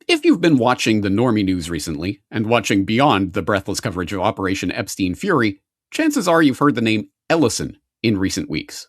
If you've been watching the normie news recently, and watching beyond the breathless coverage of Operation Epstein Fury, chances are you've heard the name Ellison in recent weeks.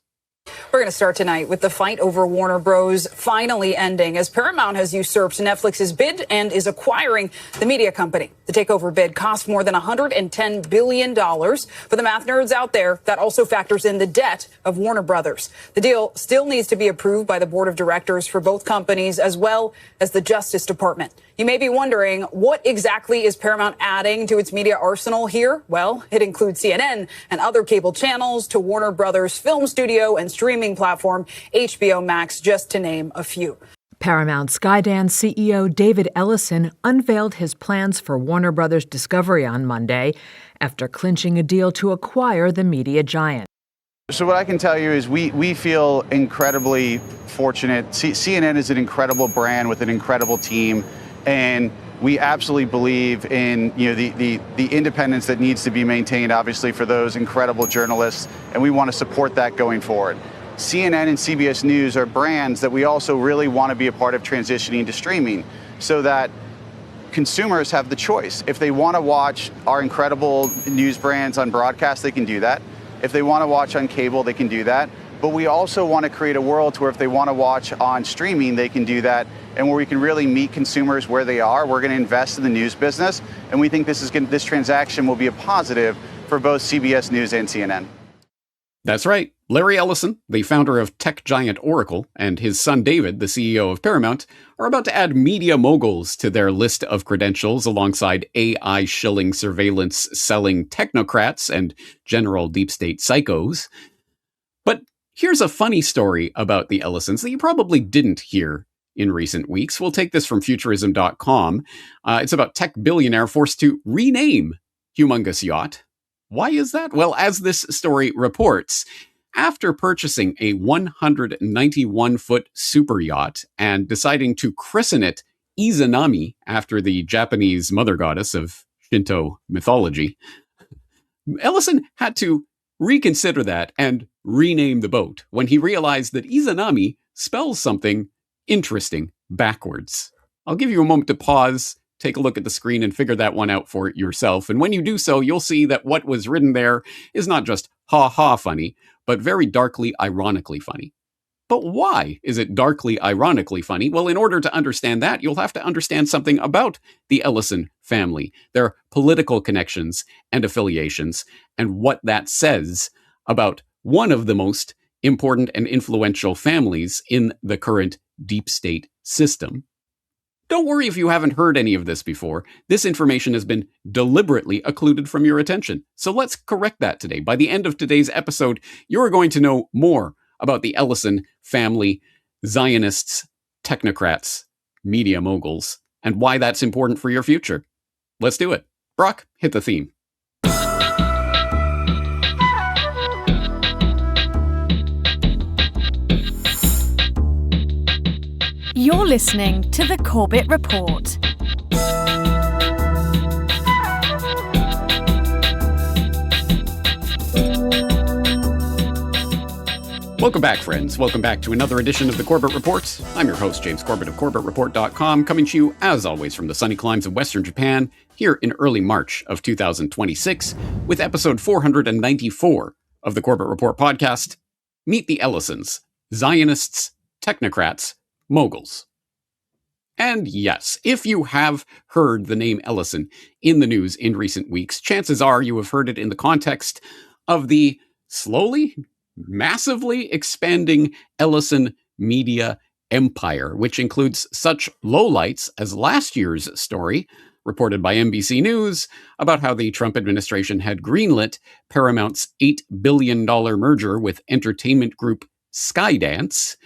We're going to start tonight with the fight over Warner Bros. Finally ending as Paramount has usurped Netflix's bid and is acquiring the media company. The takeover bid cost more than $110 billion. For the math nerds out there, that also factors in the debt of Warner Brothers. The deal still needs to be approved by the board of directors for both companies, as well as the Justice Department. You may be wondering, what exactly is Paramount adding to its media arsenal here? Well, it includes CNN and other cable channels to Warner Brothers' film studio and streaming platform, HBO Max, just to name a few. Paramount Skydance CEO David Ellison unveiled his plans for Warner Brothers Discovery on Monday after clinching a deal to acquire the media giant. So what I can tell you is we feel incredibly fortunate. CNN is an incredible brand with an incredible team, and we absolutely believe in the independence that needs to be maintained, obviously, for those incredible journalists, and we want to support that going forward. CNN and CBS News are brands that we also really want to be a part of transitioning to streaming so that consumers have the choice. If they want to watch our incredible news brands on broadcast, they can do that. If they want to watch on cable, they can do that. But we also want to create a world where if they want to watch on streaming, they can do that, and where we can really meet consumers where they are. We're going to invest in the news business, and we think this transaction will be a positive for both CBS News and CNN. That's right. Larry Ellison, the founder of tech giant Oracle, and his son David, the CEO of Paramount, are about to add media moguls to their list of credentials alongside AI shilling surveillance selling technocrats and general deep state psychos. But here's a funny story about the Ellisons that you probably didn't hear in recent weeks. We'll take this from Futurism.com. It's about tech billionaire forced to rename humongous yacht. Why is that? Well, as this story reports, after purchasing a 191-foot super yacht and deciding to christen it Izanami after the Japanese mother goddess of Shinto mythology, Ellison had to reconsider that and rename the boat when he realized that Izanami spells something interesting backwards. I'll give you a moment to pause, take a look at the screen, and figure that one out for yourself. And when you do so, you'll see that what was written there is not just ha-ha funny, but very darkly ironically funny. But why is it darkly ironically funny? Well, in order to understand that, you'll have to understand something about the Ellison family, their political connections and affiliations, and what that says about one of the most important and influential families in the current deep state system. Don't worry if you haven't heard any of this before. This information has been deliberately occluded from your attention. So let's correct that today. By the end of today's episode, you're going to know more about the Ellison family, Zionists, Technocrats, media moguls, and why that's important for your future. Let's do it. Brock, hit the theme. You're listening to The Corbett Report. Welcome back, friends. Welcome back to another edition of The Corbett Report. I'm your host, James Corbett of CorbettReport.com, coming to you, as always, from the sunny climes of Western Japan, here in early March of 2026, with episode 494 of The Corbett Report podcast, Meet the Ellisons, Zionists, Technocrats, Moguls. And yes, if you have heard the name Ellison in the news in recent weeks, chances are you have heard it in the context of the slowly, massively expanding Ellison media empire, which includes such lowlights as last year's story, reported by NBC News, about how the Trump administration had greenlit Paramount's $8 billion merger with entertainment group Skydance,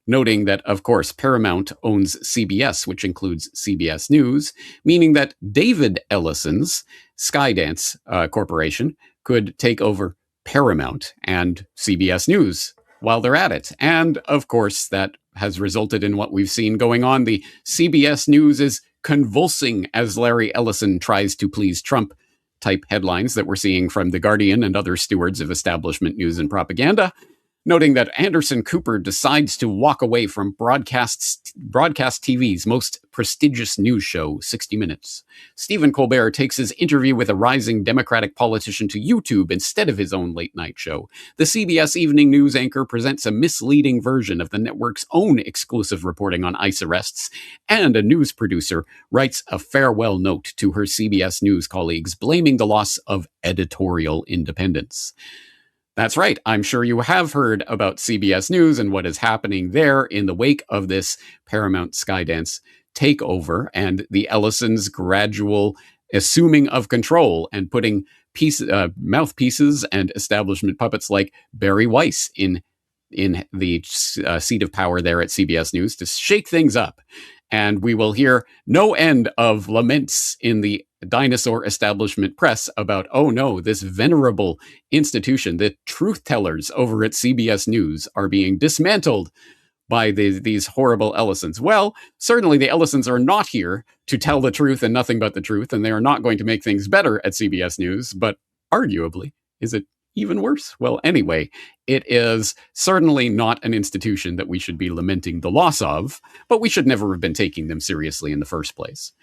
noting that, of course, Paramount owns CBS, which includes CBS News, meaning that David Ellison's Skydance Corporation could take over Paramount and CBS News while they're at it. And, of course, that has resulted in what we've seen going on. The CBS News is convulsing as Larry Ellison tries to please Trump type headlines that we're seeing from The Guardian and other stewards of establishment news and propaganda, noting that Anderson Cooper decides to walk away from broadcast TV's most prestigious news show, 60 Minutes. Stephen Colbert takes his interview with a rising Democratic politician to YouTube instead of his own late-night show. The CBS Evening News anchor presents a misleading version of the network's own exclusive reporting on ICE arrests, and a news producer writes a farewell note to her CBS News colleagues, blaming the loss of editorial independence. That's right. I'm sure you have heard about CBS News and what is happening there in the wake of this Paramount Skydance takeover and the Ellisons' gradual assuming of control and putting mouthpieces and establishment puppets like Barry Weiss in the seat of power there at CBS News to shake things up. And we will hear no end of laments in the dinosaur establishment press about, oh no, this venerable institution, the truth tellers over at CBS News are being dismantled by these horrible Ellisons. Well, certainly the Ellisons are not here to tell the truth and nothing but the truth, and they are not going to make things better at CBS News, but arguably, is it even worse? Well, anyway, it is certainly not an institution that we should be lamenting the loss of, but we should never have been taking them seriously in the first place.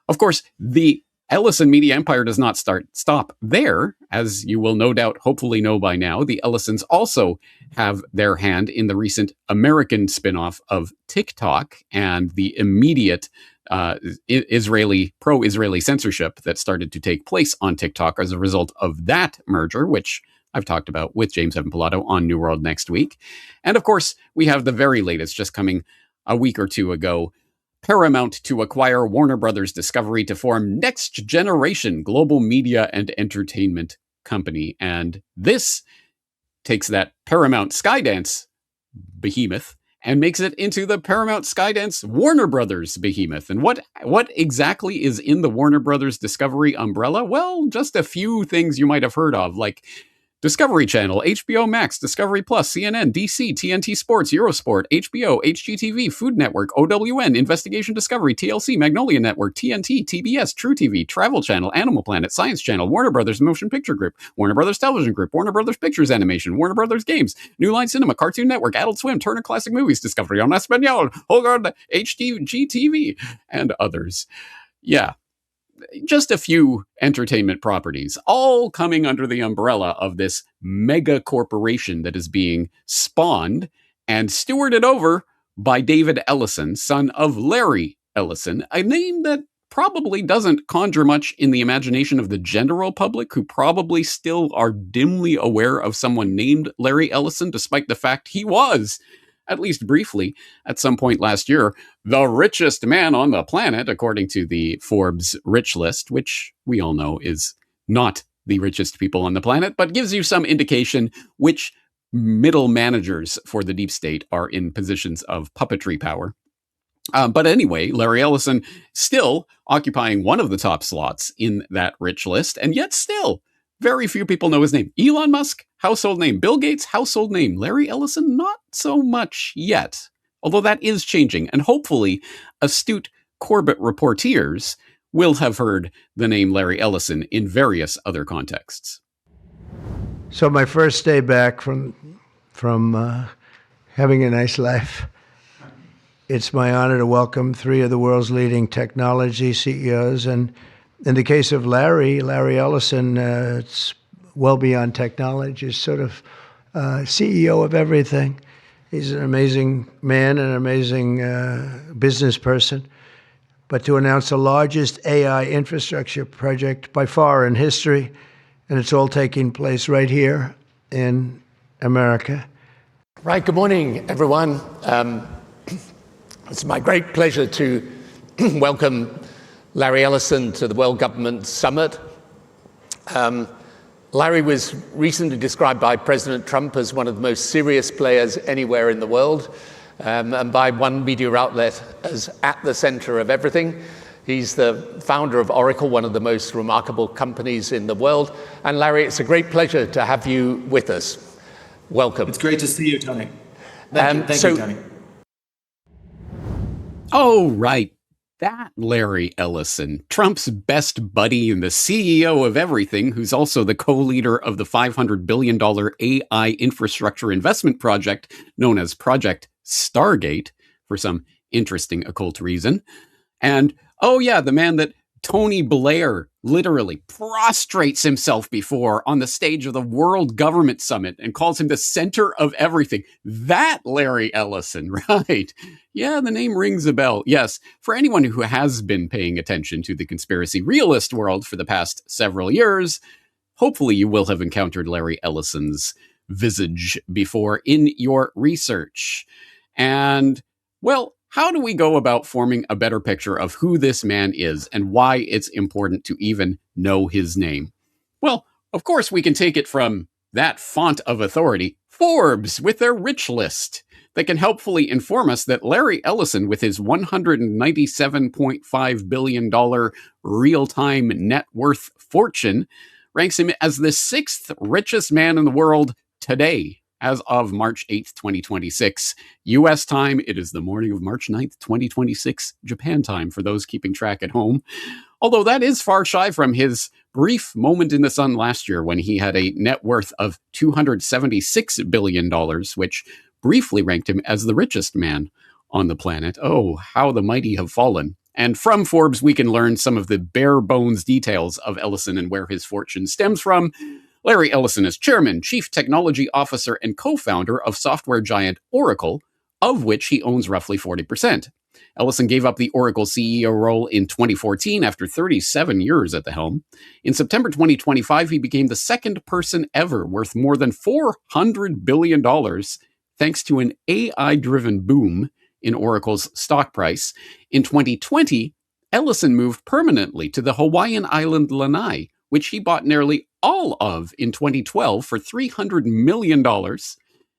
Of course, the Ellison media empire does not stop there. As you will no doubt hopefully know by now, the Ellisons also have their hand in the recent American spinoff of TikTok and the immediate pro-Israeli censorship that started to take place on TikTok as a result of that merger, which I've talked about with James Evan Pilato on New World Next Week. And of course, we have the very latest just coming a week or two ago. Paramount to acquire Warner Brothers Discovery to form next generation global media and entertainment company. And this takes that Paramount Skydance behemoth and makes it into the Paramount Skydance Warner Brothers behemoth. And what exactly is in the Warner Brothers Discovery umbrella? Well, just a few things you might have heard of, like Discovery Channel, HBO Max, Discovery Plus, CNN, DC, TNT Sports, Eurosport, HBO, HGTV, Food Network, OWN, Investigation Discovery, TLC, Magnolia Network, TNT, TBS, True TV, Travel Channel, Animal Planet, Science Channel, Warner Brothers Motion Picture Group, Warner Brothers Television Group, Warner Brothers Pictures Animation, Warner Brothers Games, New Line Cinema, Cartoon Network, Adult Swim, Turner Classic Movies, Discovery on Espanol, Hogarth, HGTV, and others. Yeah. Just a few entertainment properties, all coming under the umbrella of this mega corporation that is being spawned and stewarded over by David Ellison, son of Larry Ellison, a name that probably doesn't conjure much in the imagination of the general public, who probably still are dimly aware of someone named Larry Ellison, despite the fact he was, at least briefly, at some point last year, the richest man on the planet, according to the Forbes rich list, which we all know is not the richest people on the planet, but gives you some indication which middle managers for the deep state are in positions of puppetry power. But anyway, Larry Ellison still occupying one of the top slots in that rich list, and yet still very few people know his name. Elon Musk, household name. Bill Gates, household name. Larry Ellison, not so much yet. Although that is changing, and hopefully astute Corbett reporters will have heard the name Larry Ellison in various other contexts. So my first day back from having a nice life, it's my honor to welcome three of the world's leading technology CEOs, and in the case of Larry Ellison, it's well beyond technology. He's sort of CEO of everything. He's an amazing man, an amazing business person. But to announce the largest AI infrastructure project by far in history, and it's all taking place right here in America. Right, good morning, everyone. It's my great pleasure to welcome Larry Ellison to the World Government Summit. Larry was recently described by President Trump as one of the most serious players anywhere in the world, and by one media outlet as at the center of everything. He's the founder of Oracle, one of the most remarkable companies in the world. And Larry, it's a great pleasure to have you with us. Welcome. It's great to see you, Tony. Thank you, Tony. Oh, right. That Larry Ellison, Trump's best buddy and the CEO of everything, who's also the co-leader of the $500 billion AI infrastructure investment project known as Project Stargate for some interesting occult reason. And, oh yeah, the man that Tony Blair literally prostrates himself before on the stage of the World Government Summit and calls him the center of everything. That Larry Ellison, right? Yeah, the name rings a bell. Yes, for anyone who has been paying attention to the conspiracy realist world for the past several years, hopefully you will have encountered Larry Ellison's visage before in your research. And, well, how do we go about forming a better picture of who this man is and why it's important to even know his name? Well, of course, we can take it from that font of authority, Forbes, with their rich list that can helpfully inform us that Larry Ellison, with his $197.5 billion real-time net worth fortune, ranks him as the 6th richest man in the world today, as of March 8th, 2026. U.S. time, it is the morning of March 9th, 2026, Japan time, for those keeping track at home. Although that is far shy from his brief moment in the sun last year when he had a net worth of $276 billion, which briefly ranked him as the richest man on the planet. Oh, how the mighty have fallen. And from Forbes, we can learn some of the bare bones details of Ellison and where his fortune stems from. Larry Ellison is chairman, chief technology officer, and co-founder of software giant Oracle, of which he owns roughly 40%. Ellison gave up the Oracle CEO role in 2014 after 37 years at the helm. In September 2025, he became the second person ever worth more than $400 billion, thanks to an AI-driven boom in Oracle's stock price. In 2020, Ellison moved permanently to the Hawaiian island Lanai, which he bought nearly all of in 2012 for $300 million.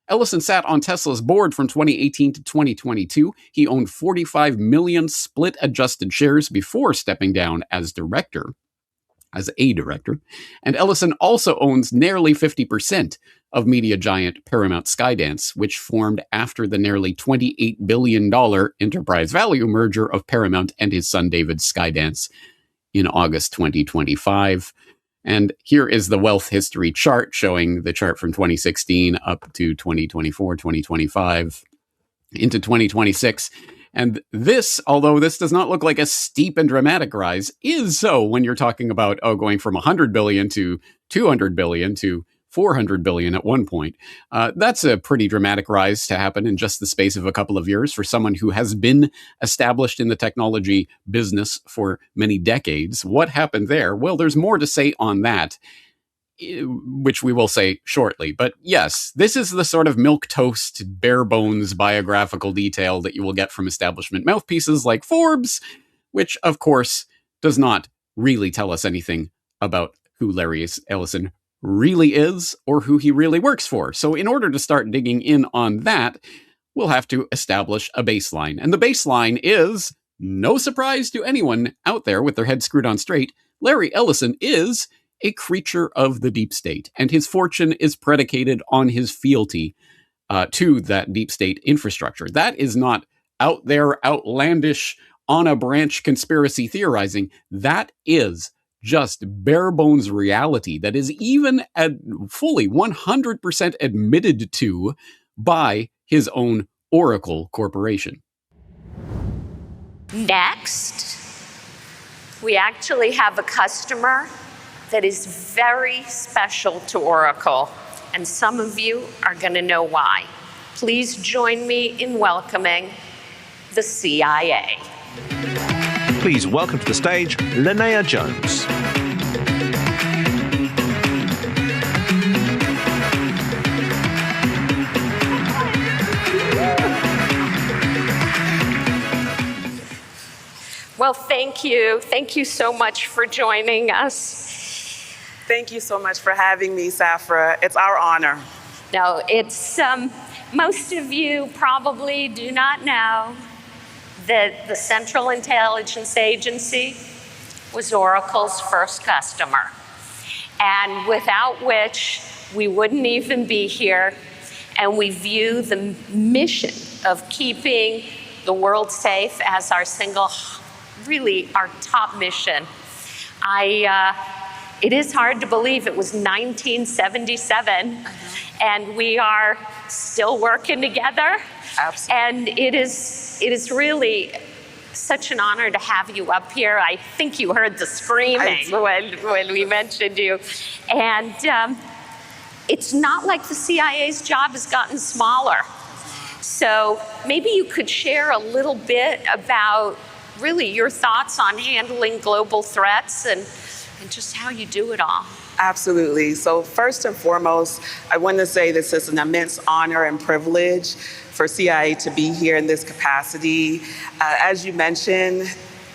Ellison sat on Tesla's board from 2018 to 2022. He owned 45 million split-adjusted shares before stepping down as a director. And Ellison also owns nearly 50% of media giant Paramount Skydance, which formed after the nearly $28 billion enterprise value merger of Paramount and his son David's Skydance in August 2025. And here is the wealth history chart showing the chart from 2016 up to 2024, 2025, into 2026. And this, although this does not look like a steep and dramatic rise, is so when you're talking about, going from 100 billion to 200 billion to 400 billion at one point. That's a pretty dramatic rise to happen in just the space of a couple of years for someone who has been established in the technology business for many decades. What happened there? Well, there's more to say on that, which we will say shortly. But yes, this is the sort of milquetoast, bare bones biographical detail that you will get from establishment mouthpieces like Forbes, which of course does not really tell us anything about who Larry Ellison really is or who he really works for. So in order to start digging in on that, we'll have to establish a baseline. And the baseline is, no surprise to anyone out there with their head screwed on straight, Larry Ellison is a creature of the deep state, and his fortune is predicated on his fealty to that deep state infrastructure. That is not out there outlandish on a branch conspiracy theorizing. That is just bare bones reality that is even fully 100% admitted to by his own Oracle Corporation. Next, we actually have a customer that is very special to Oracle, and some of you are going to know why. Please join me in welcoming the CIA. Please welcome to the stage, Linnea Jones. Well, thank you. Thank you so much for joining us. Thank you so much for having me, Safra. It's our honor. Now, it's most of you probably do not know that the Central Intelligence Agency was Oracle's first customer, and without which we wouldn't even be here. And we view the mission of keeping the world safe as our single really our top mission. It is hard to believe it was 1977, and we are still working together. Absolutely. And it is really such an honor to have you up here. I think you heard the screaming when we mentioned you. And it's not like the CIA's job has gotten smaller. So maybe you could share a little bit about really your thoughts on handling global threats and just how you do it all. Absolutely. So first and foremost, I want to say this is an immense honor and privilege for CIA to be here in this capacity. As you mentioned,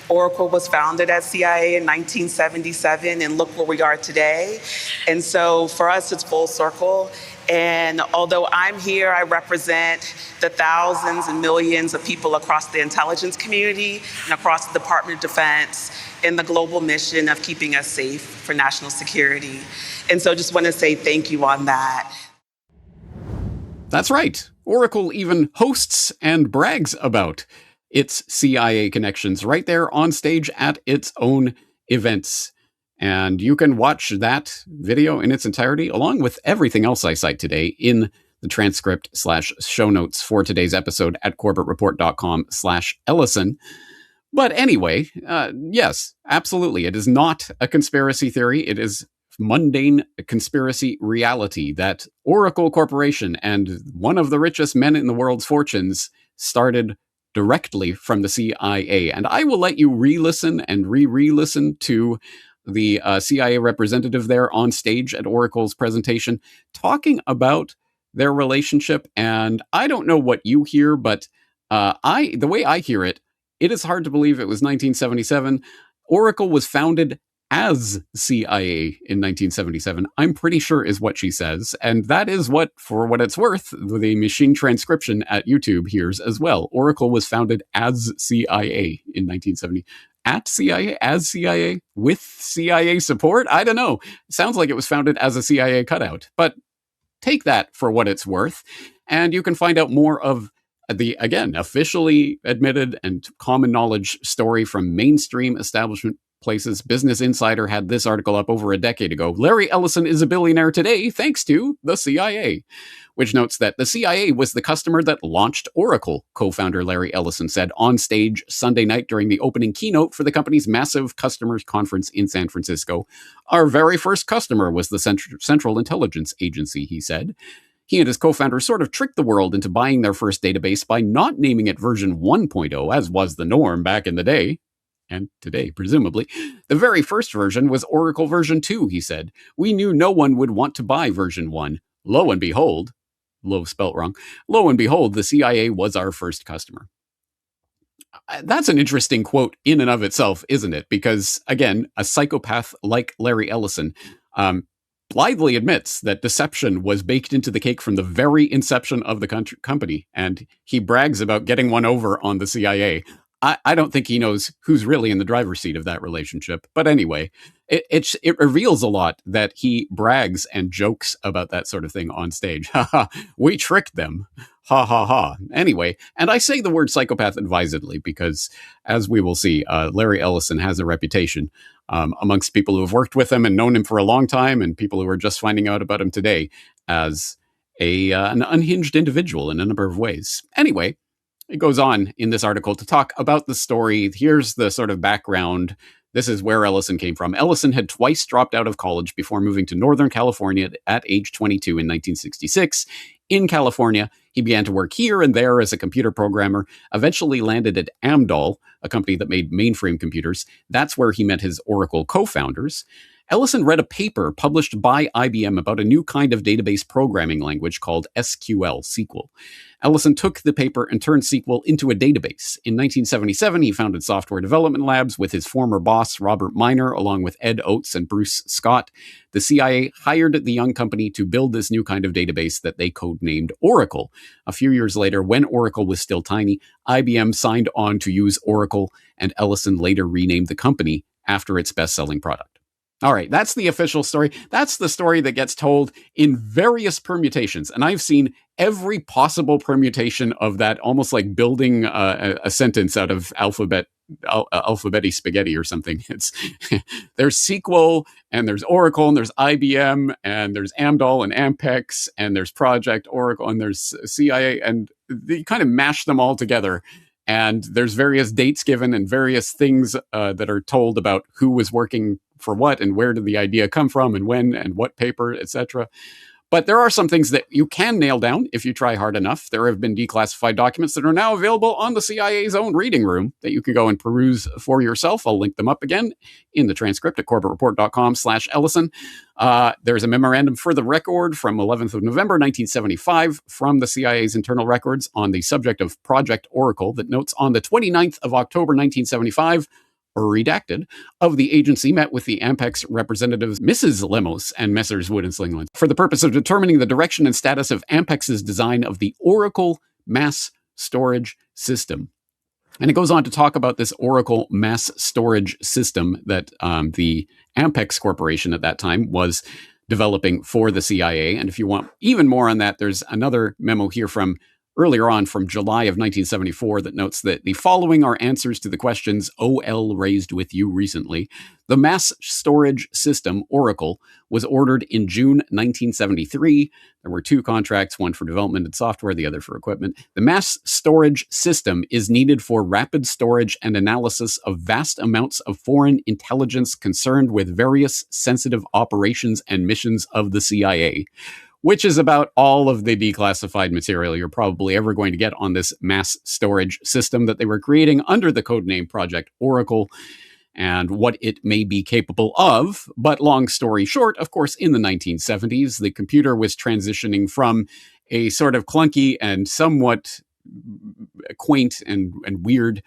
Oracle was founded at CIA in 1977, and look where we are today. And so for us, it's full circle. And although I'm here, I represent the thousands and millions of people across the intelligence community and across the Department of Defense in the global mission of keeping us safe for national security. And so just want to say thank you on that. That's right. Oracle even hosts and brags about its CIA connections right there on stage at its own events. And you can watch that video in its entirety, along with everything else I cite today, in the transcript/show notes for today's episode at corbettreport.com/Ellison. But anyway, yes, absolutely. It is not a conspiracy theory. It is mundane conspiracy reality that Oracle Corporation and one of the richest men in the world's fortunes started directly from the CIA. And I will let you re-listen and re-listen to the CIA representative there on stage at Oracle's presentation talking about their relationship. And I don't know what you hear, but the way I hear it, it is hard to believe it was 1977. Oracle was founded as CIA in 1977, I'm pretty sure is what she says. And that is what, for what it's worth, the machine transcription at YouTube hears as well. Oracle was founded as CIA in 1970. At CIA, as CIA, with CIA support? I don't know. It sounds like it was founded as a CIA cutout. But take that for what it's worth. And you can find out more of the, again, officially admitted and common knowledge story from mainstream establishment places. Business Insider had this article up over a decade ago. Larry Ellison is a billionaire today thanks to the CIA, which notes that the CIA was the customer that launched Oracle, co-founder Larry Ellison said on stage Sunday night during the opening keynote for the company's massive customers conference in San Francisco. Our very first customer was the Central Intelligence Agency, he said. He and his co-founder sort of tricked the world into buying their first database by not naming it version 1.0, as was the norm back in the day. And today, presumably. The very first version was Oracle version 2, he said. We knew no one would want to buy version 1. Lo and behold, low spelt wrong, lo and behold, the CIA was our first customer. That's an interesting quote in and of itself, isn't it? Because, again, a psychopath like Larry Ellison blithely admits that deception was baked into the cake from the very inception of the company, and he brags about getting one over on the CIA. I don't think he knows who's really in the driver's seat of that relationship. But anyway, it reveals a lot that he brags and jokes about that sort of thing on stage. Ha ha, we tricked them. Ha ha ha. Anyway, and I say the word psychopath advisedly because, as we will see, Larry Ellison has a reputation amongst people who have worked with him and known him for a long time and people who are just finding out about him today as an unhinged individual in a number of ways. Anyway, it goes on in this article to talk about the story. Here's the sort of background. This is where Ellison came from. Ellison had twice dropped out of college before moving to Northern California at age 22 in 1966. In California, he began to work here and there as a computer programmer, eventually landed at Amdahl, a company that made mainframe computers. That's where he met his Oracle co-founders. Ellison read a paper published by IBM about a new kind of database programming language called SQL. Ellison took the paper and turned SQL into a database. In 1977, he founded Software Development Labs with his former boss, Robert Miner, along with Ed Oates and Bruce Scott. The CIA hired the young company to build this new kind of database that they codenamed Oracle. A few years later, when Oracle was still tiny, IBM signed on to use Oracle, and Ellison later renamed the company after its best-selling product. All right, that's the official story. That's the story that gets told in various permutations. And I've seen every possible permutation of that, almost like building a sentence out of alphabety spaghetti or something. It's there's SQL, and there's Oracle, and there's IBM, and there's Amdahl and Ampex, and there's Project Oracle, and there's CIA, and you kind of mash them all together. And there's various dates given and various things that are told about who was working for what and where did the idea come from and when and what paper, etc. But there are some things that you can nail down if you try hard enough. There have been declassified documents that are now available on the CIA's own reading room that you can go and peruse for yourself. I'll link them up again in the transcript at corbettreport.com/Ellison. There's a memorandum for the record from 11th of November, 1975 from the CIA's internal records on the subject of Project Oracle that notes on the 29th of October, 1975, redacted, of the agency met with the Ampex representatives Mrs. Lemos and Messrs. Wood and Slinglund for the purpose of determining the direction and status of Ampex's design of the Oracle mass storage system. And it goes on to talk about this Oracle mass storage system that the Ampex Corporation at that time was developing for the CIA. And if you want even more on that, there's another memo here from earlier on from July of 1974 that notes that the following are answers to the questions OL raised with you recently. The mass storage system, Oracle, was ordered in June 1973. There were two contracts, one for development and software, the other for equipment. The mass storage system is needed for rapid storage and analysis of vast amounts of foreign intelligence concerned with various sensitive operations and missions of the CIA, which is about all of the declassified material you're probably ever going to get on this mass storage system that they were creating under the codename Project Oracle, and what it may be capable of. But long story short, of course, in the 1970s, the computer was transitioning from a sort of clunky and somewhat quaint and weird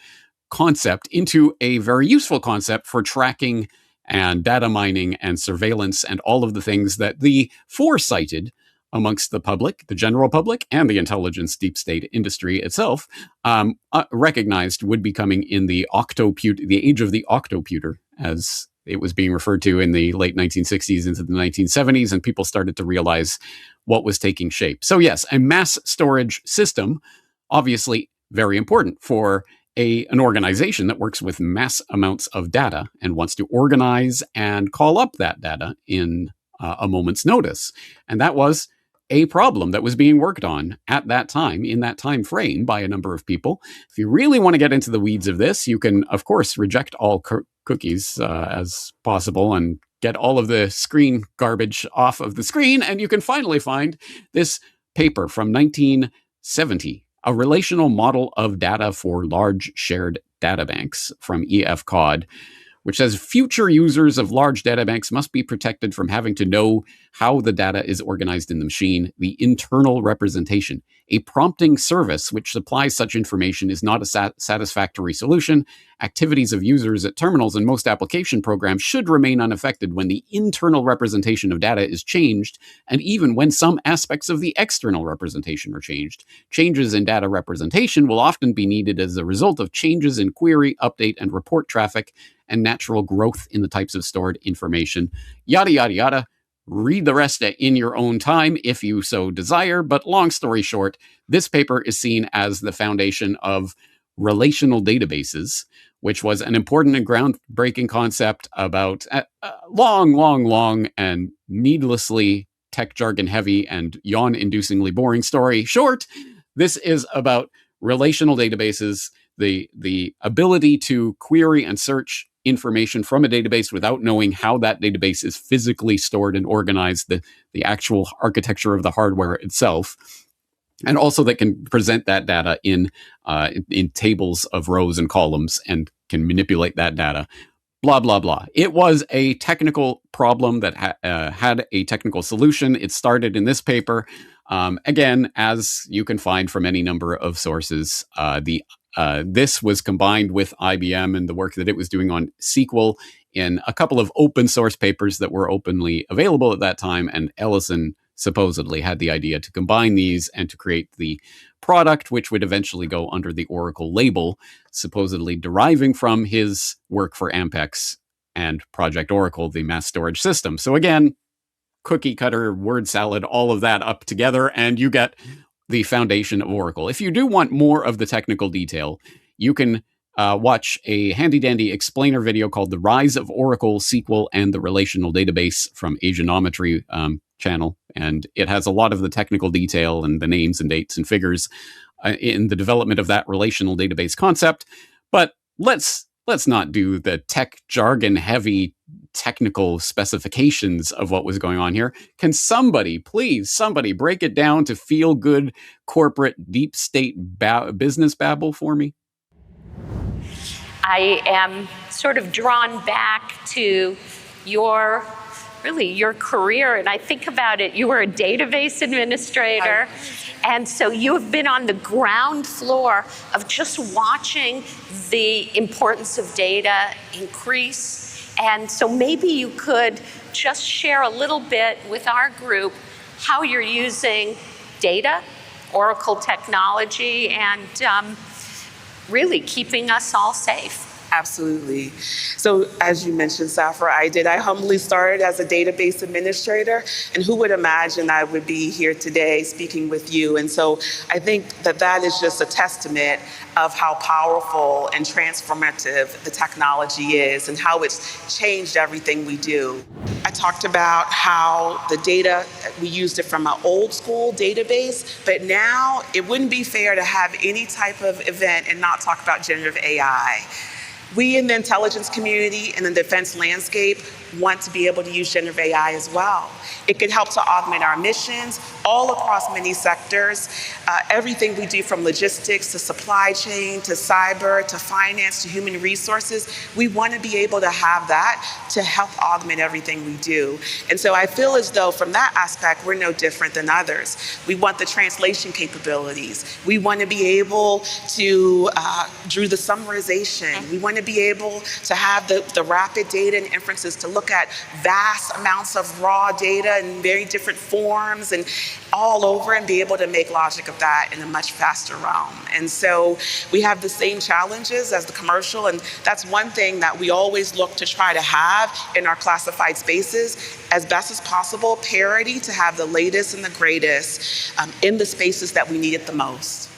concept into a very useful concept for tracking and data mining and surveillance and all of the things that the foresighted amongst the public, the general public, and the intelligence deep state industry itself recognized would be coming in the age of the octoputer, as it was being referred to in the late 1960s into the 1970s, and people started to realize what was taking shape. So yes, a mass storage system, obviously very important for an organization that works with mass amounts of data and wants to organize and call up that data in a moment's notice. And that was a problem that was being worked on at that time, in that time frame, by a number of people. If you really want to get into the weeds of this, you can, of course, reject all cookies as possible and get all of the screen garbage off of the screen, and you can finally find this paper from 1970, A Relational Model of Data for Large Shared Databanks from E.F. Codd, which says future users of large databanks must be protected from having to know how the data is organized in the machine. The internal representation, a prompting service which supplies such information, is not a satisfactory solution. Activities of users at terminals and most application programs should remain unaffected when the internal representation of data is changed, and even when some aspects of the external representation are changed. Changes in data representation will often be needed as a result of changes in query, update, and report traffic, and natural growth in the types of stored information. Yada, yada, yada. Read the rest in your own time if you so desire. But long story short, this paper is seen as the foundation of relational databases, which was an important and groundbreaking concept about long and needlessly tech jargon heavy and yawn-inducingly boring story short. This is about relational databases, the ability to query and search information from a database without knowing how that database is physically stored and organized, the actual architecture of the hardware itself, and also that can present that data in tables of rows and columns and can manipulate that data. Blah, blah, blah. It was a technical problem that had a technical solution. It started in this paper. Again, as you can find from any number of sources, this was combined with IBM and the work that it was doing on SQL in a couple of open source papers that were openly available at that time. And Ellison supposedly had the idea to combine these and to create the product, which would eventually go under the Oracle label, supposedly deriving from his work for Ampex and Project Oracle, the mass storage system. So again, cookie cutter, word salad, all of that up together, and you get the foundation of Oracle. If you do want more of the technical detail, you can watch a handy-dandy explainer video called The Rise of Oracle, SQL, and the Relational Database from Asianometry channel. And it has a lot of the technical detail and the names and dates and figures in the development of that relational database concept. But let's not do the tech jargon heavy technical specifications of what was going on here. Can somebody, please, somebody break it down to feel good corporate deep state business babble for me? I am sort of drawn back to your career. And I think about it, you were a database administrator. And so you have been on the ground floor of just watching the importance of data increase. And so maybe you could just share a little bit with our group how you're using data, Oracle technology, and really keeping us all safe. Absolutely. So as you mentioned, Safra, I humbly started as a database administrator, and who would imagine I would be here today speaking with you? And so I think that is just a testament of how powerful and transformative the technology is and how it's changed everything we do. I talked about how the data, we used it from an old school database, but now it wouldn't be fair to have any type of event and not talk about generative AI. We in the intelligence community and the defense landscape want to be able to use generative AI as well. It can help to augment our missions all across many sectors. Everything we do from logistics to supply chain to cyber to finance to human resources, we want to be able to have that to help augment everything we do. And so I feel as though from that aspect, we're no different than others. We want the translation capabilities. We want to be able to do the summarization. We want to be able to have the rapid data and inferences to look at vast amounts of raw data in very different forms and all over and be able to make logic of that in a much faster realm. And so we have the same challenges as the commercial, and that's one thing that we always look to try to have in our classified spaces, as best as possible, parity to have the latest and the greatest in the spaces that we need it the most.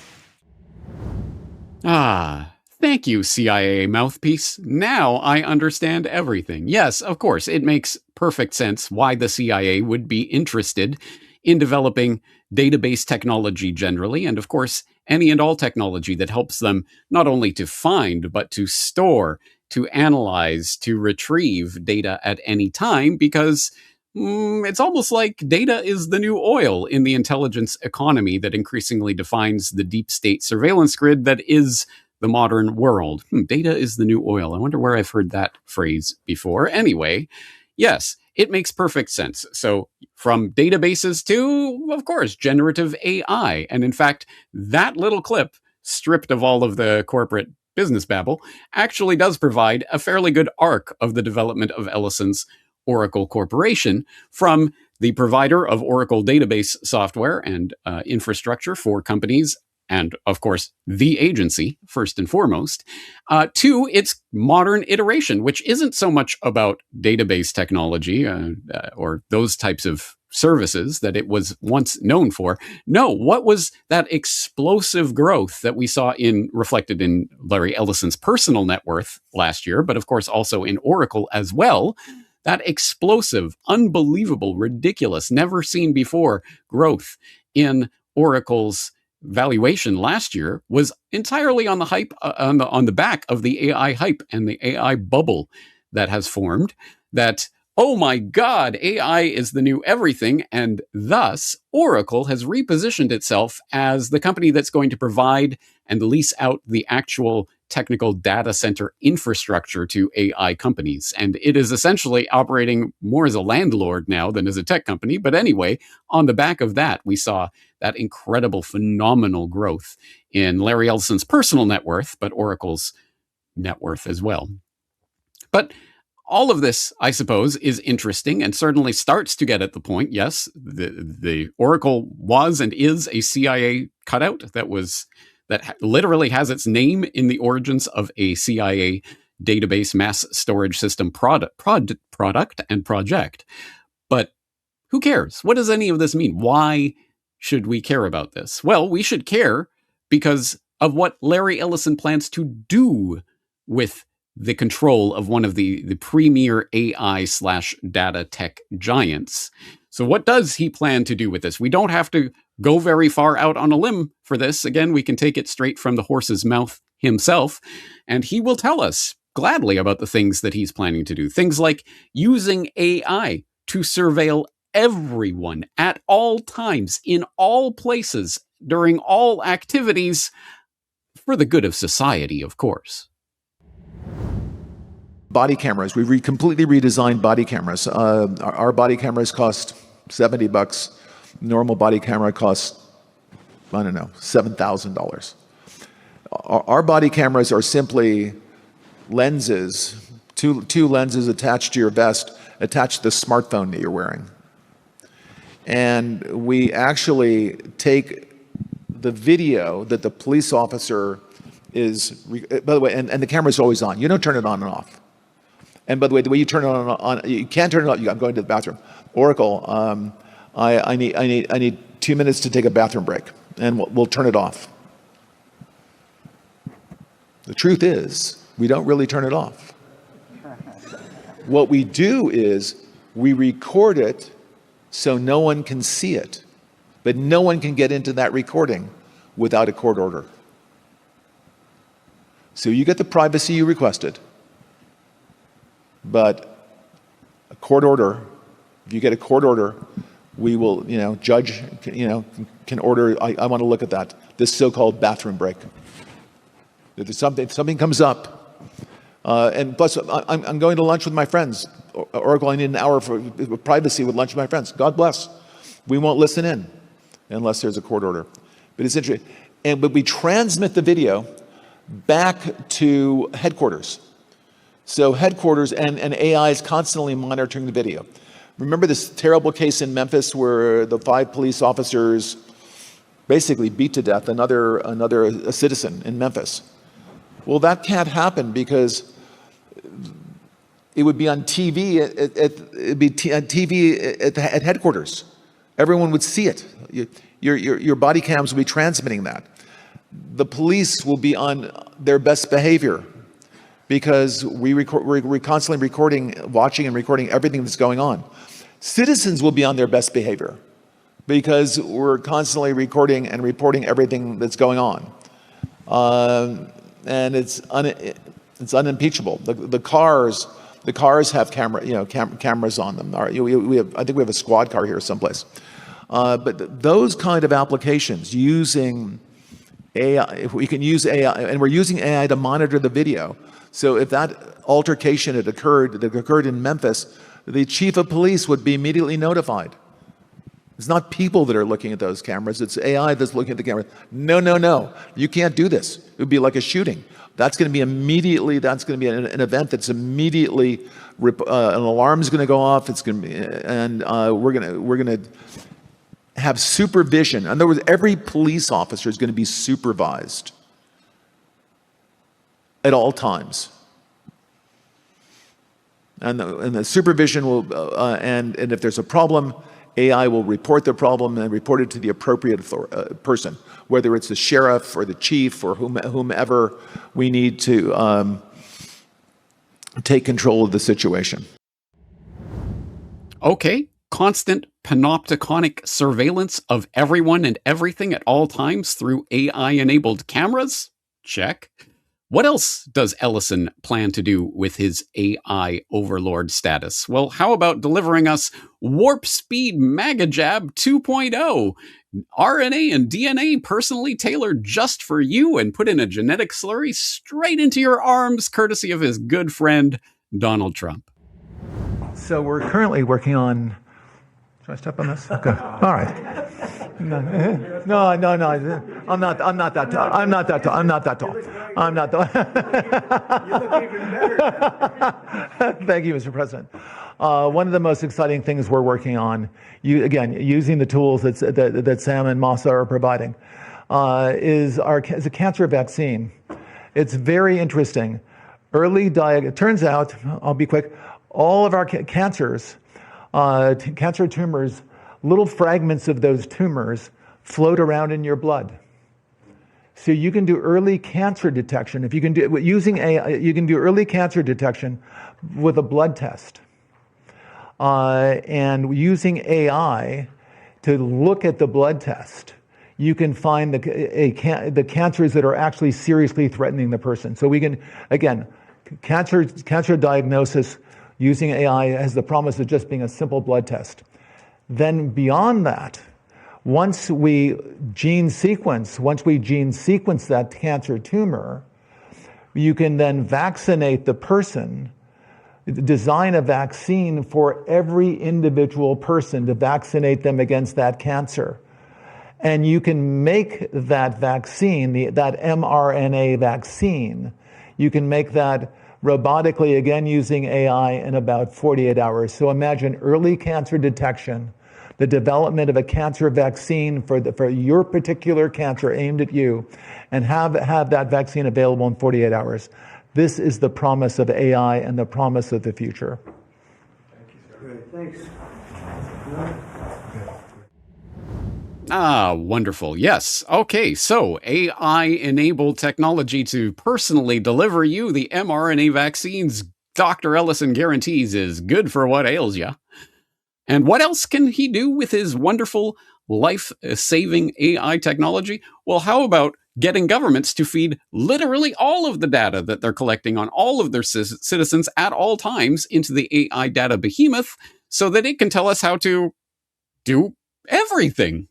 Thank you, CIA mouthpiece. Now I understand everything. Yes, of course, it makes perfect sense why the CIA would be interested in developing database technology generally, and of course, any and all technology that helps them not only to find, but to store, to analyze, to retrieve data at any time, because it's almost like data is the new oil in the intelligence economy that increasingly defines the deep state surveillance grid that is the modern world. Data is the new oil. I wonder where I've heard that phrase before. Anyway, yes, it makes perfect sense. So from databases to, of course, generative AI. And in fact, that little clip, stripped of all of the corporate business babble, actually does provide a fairly good arc of the development of Ellison's Oracle Corporation from the provider of Oracle database software and infrastructure for companies, and of course, the agency, first and foremost, to its modern iteration, which isn't so much about database technology or those types of services that it was once known for. No, what was that explosive growth that we saw reflected in Larry Ellison's personal net worth last year, but of course also in Oracle as well? That explosive, unbelievable, ridiculous, never seen before growth in Oracle's valuation last year was entirely on the hype, on the back of the AI hype and the AI bubble that has formed. That, oh my God, AI is the new everything, and thus Oracle has repositioned itself as the company that's going to provide and lease out the actual technical data center infrastructure to AI companies. And it is essentially operating more as a landlord now than as a tech company. But anyway, on the back of that, we saw that incredible, phenomenal growth in Larry Ellison's personal net worth, but Oracle's net worth as well. But all of this, I suppose, is interesting and certainly starts to get at the point, yes, the Oracle was and is a CIA cutout that literally has its name in the origins of a CIA database mass storage system product and project. But who cares? What does any of this mean? Why should we care about this? Well, we should care because of what Larry Ellison plans to do with the control of one of the premier AI/data tech giants. So what does he plan to do with this? We don't have to go very far out on a limb for this. Again, we can take it straight from the horse's mouth himself, and he will tell us gladly about the things that he's planning to do. Things like using AI to surveil everyone at all times, in all places, during all activities, for the good of society, of course. Body cameras. We completely redesigned body cameras. Our body cameras cost $70. Normal body camera costs, I don't know, $7,000. Our body cameras are simply lenses, two lenses attached to your vest, attached to the smartphone that you're wearing. And we actually take the video that the police officer is, by the way, and the camera's always on. You don't turn it on and off. And by the way you turn it on, you can't turn it on. I'm going to the bathroom. Oracle, I need 2 minutes to take a bathroom break, and we'll turn it off. The truth is, we don't really turn it off. What we do is we record it so no one can see it, but no one can get into that recording without a court order. So you get the privacy you requested, but a court order, if you get a court order, we will, judge, can order, I want to look at that, this so-called bathroom break. If there's something comes up, and plus I'm going to lunch with my friends. Oracle, I need an hour for privacy with lunch with my friends. God bless. We won't listen in unless there's a court order. But it's interesting. But we transmit the video back to headquarters. So headquarters and AI is constantly monitoring the video. Remember this terrible case in Memphis where the 5 police officers basically beat to death a citizen in Memphis? Well, that can't happen because it would be on TV at headquarters. Everyone would see it. Your body cams will be transmitting that. The police will be on their best behavior because we're constantly watching and recording everything that's going on. Citizens will be on their best behavior because we're constantly recording and reporting everything that's going on. And it's unimpeachable. The cars have cameras on them. I think we have a squad car here someplace. But those kind of applications using AI, if we can use AI, and we're using AI to monitor the video. So if that altercation that occurred in Memphis, the chief of police would be immediately notified. It's not people that are looking at those cameras, it's AI that's looking at the cameras. No, you can't do this. It would be like a shooting. That's going to be an event that's immediately, an alarm is going to go off, it's going to be, and we're going to have supervision. In other words, every police officer is going to be supervised at all times. And the supervision will, and if there's a problem, AI will report the problem and report it to the appropriate person, whether it's the sheriff or the chief or whomever we need to take control of the situation. Okay, constant panopticonic surveillance of everyone and everything at all times through AI-enabled cameras? Check. What else does Ellison plan to do with his AI overlord status? Well, how about delivering us Warp Speed Magajab 2.0? RNA and DNA personally tailored just for you and put in a genetic slurry straight into your arms, courtesy of his good friend, Donald Trump. So we're currently working on... Should I step on this? Okay. All right. No. I'm not that tall. I'm not that tall. You look even better. Thank you, Mr. President. One of the most exciting things we're working on, using the tools that Sam and Masa are providing, is a cancer vaccine. It's very interesting. It turns out, I'll be quick, all of our cancers, cancer tumors, little fragments of those tumors float around in your blood. So you can do early cancer detection. If you can do using AI, you can do early cancer detection with a blood test. And using AI to look at the blood test, you can find the cancers that are actually seriously threatening the person. So we can, again, cancer diagnosis using AI has the promise of just being a simple blood test. Then beyond that, once we gene sequence that cancer tumor, you can then vaccinate the person, design a vaccine for every individual person to vaccinate them against that cancer. And you can make that vaccine, that mRNA vaccine, you can make that robotically, again using AI, in about 48 hours. So imagine early cancer detection, the development of a cancer vaccine for your particular cancer aimed at you, and have that vaccine available in 48 hours. This is the promise of AI and the promise of the future. Thank you, sir. Great, thanks. Ah, wonderful. Yes. Okay, so AI-enabled technology to personally deliver you the mRNA vaccines Dr. Ellison guarantees is good for what ails you. And what else can he do with his wonderful life-saving AI technology? Well, how about getting governments to feed literally all of the data that they're collecting on all of their citizens at all times into the AI data behemoth so that it can tell us how to do everything?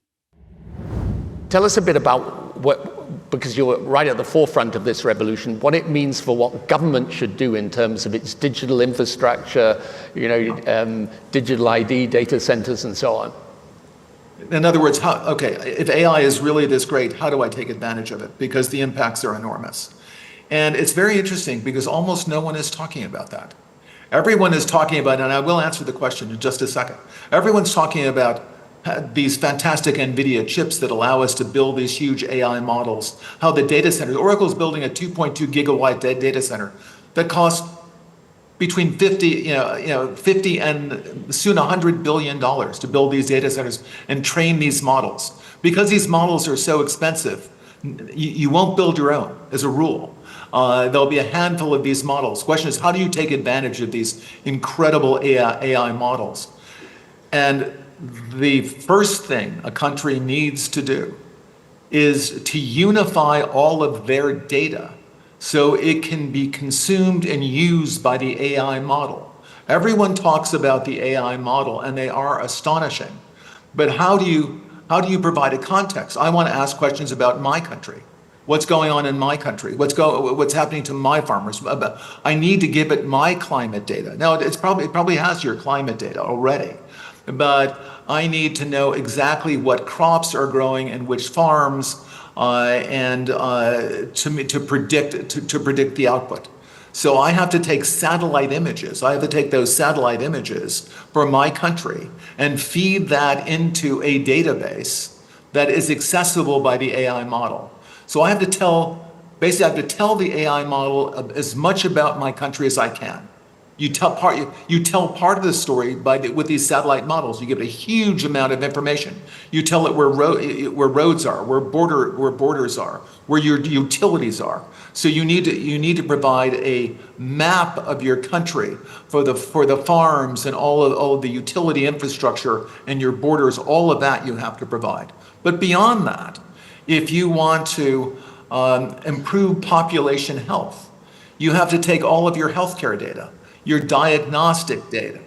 Tell us a bit about what, because you're right at the forefront of this revolution, what it means for what government should do in terms of its digital infrastructure, digital ID, data centers, and so on. In other words, if AI is really this great, how do I take advantage of it? Because the impacts are enormous. And it's very interesting because almost no one is talking about that. Everyone is talking about, and I will answer the question in just a second, everyone's talking about these fantastic NVIDIA chips that allow us to build these huge AI models, how the data centers, Oracle's building a 2.2 gigawatt data center that costs between 50 and soon $100 billion to build these data centers and train these models. Because these models are so expensive, you won't build your own as a rule. There'll be a handful of these models. The question is, how do you take advantage of these incredible AI models? And the first thing a country needs to do is to unify all of their data so it can be consumed and used by the AI model. Everyone talks about the AI model and they are astonishing, but how do you provide a context? I want to ask questions about my country. What's going on in my country? What's happening to my farmers? I need to give it my climate data. Now it probably has your climate data already, but I need to know exactly what crops are growing in which farms, and to predict the output. So I have to take satellite images. I have to take those satellite images for my country and feed that into a database that is accessible by the AI model. So I have to tell the AI model as much about my country as I can. You tell part of the story with these satellite models. You give it a huge amount of information. You tell it where roads are, where borders are, where your utilities are. So you need to provide a map of your country for the farms and all of the utility infrastructure and your borders. All of that you have to provide. But beyond that, if you want to improve population health, you have to take all of your healthcare data, your diagnostic data,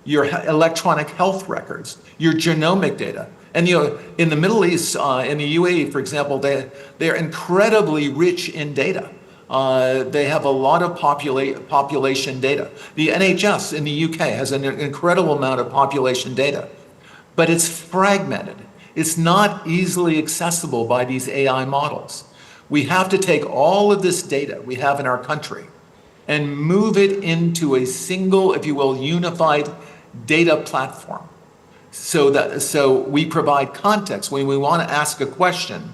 your electronic health records, your genomic data. And in the Middle East, in the UAE, for example, they're incredibly rich in data. They have a lot of population data. The NHS in the UK has an incredible amount of population data, but it's fragmented. It's not easily accessible by these AI models. We have to take all of this data we have in our country and move it into a single, if you will, unified data platform. So we provide context. When we want to ask a question,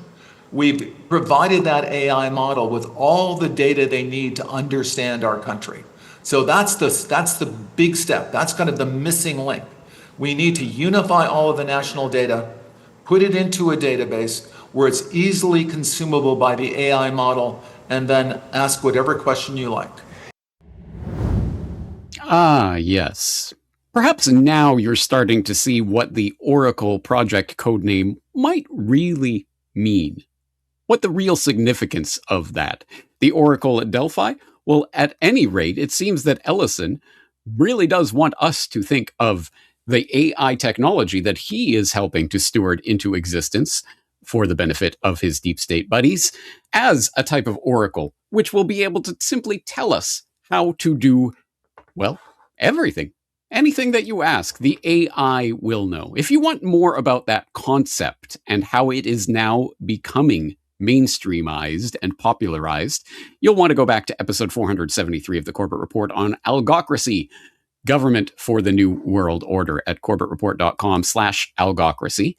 We've provided that AI model with all the data they need to understand our country. So that's the big step. That's kind of the missing link. We need to unify all of the national data, put it into a database where it's easily consumable by the AI model, and then ask whatever question you like. Ah, yes. Perhaps now you're starting to see what the Oracle project codename might really mean. What the real significance of that. The Oracle at Delphi? Well, at any rate, it seems that Ellison really does want us to think of the AI technology that he is helping to steward into existence for the benefit of his deep state buddies as a type of oracle, which will be able to simply tell us how to do, well, everything. Anything that you ask, the AI will know. If you want more about that concept and how it is now becoming mainstreamized and popularized, you'll want to go back to episode 473 of the Corbett Report on algocracy, government for the new world order, at corbettreport.com/algocracy.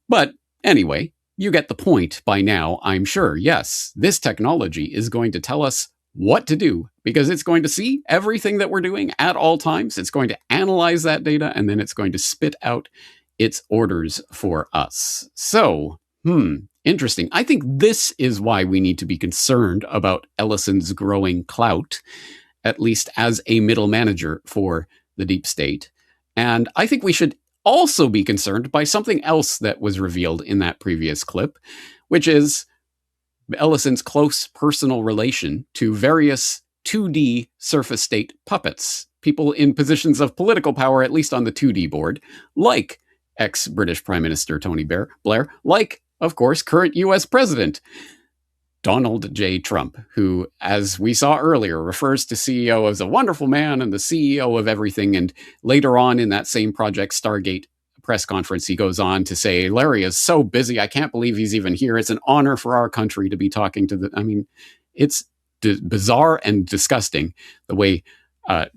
But anyway, you get the point by now, I'm sure. Yes, this technology is going to tell us what to do because it's going to see everything that we're doing at all times. It's going to analyze that data, and then it's going to spit out its orders for us. So, interesting. I think this is why we need to be concerned about Ellison's growing clout, at least as a middle manager for the deep state. And I think we should also be concerned by something else that was revealed in that previous clip, which is Ellison's close personal relation to various 2D surface state puppets, people in positions of political power, at least on the 2D board, like ex-British Prime Minister Tony Blair, like, of course, current US President Donald J. Trump, who, as we saw earlier, refers to CEO as a wonderful man and the CEO of everything. And later on in that same Project Stargate press conference, he goes on to say, Larry is so busy, I can't believe he's even here. It's an honor for our country to be talking to it's bizarre and disgusting the way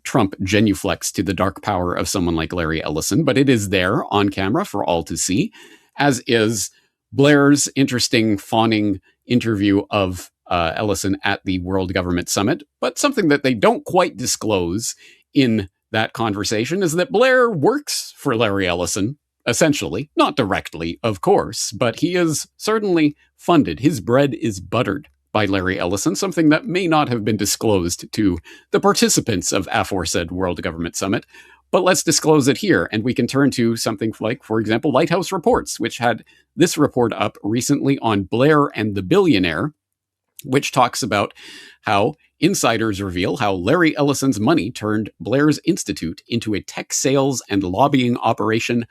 Trump genuflects to the dark power of someone like Larry Ellison, but it is there on camera for all to see, as is Blair's interesting fawning interview of Ellison at the World Government Summit. But something that they don't quite disclose in that conversation is that Blair works for Larry Ellison, essentially. Not directly, of course, but he is certainly funded. His bread is buttered by Larry Ellison, something that may not have been disclosed to the participants of aforesaid World Government Summit. But let's disclose it here, and we can turn to something like, for example, Lighthouse Reports, which had this report up recently on Blair and the Billionaire, which talks about how insiders reveal how Larry Ellison's money turned Blair's Institute into a tech sales and lobbying operation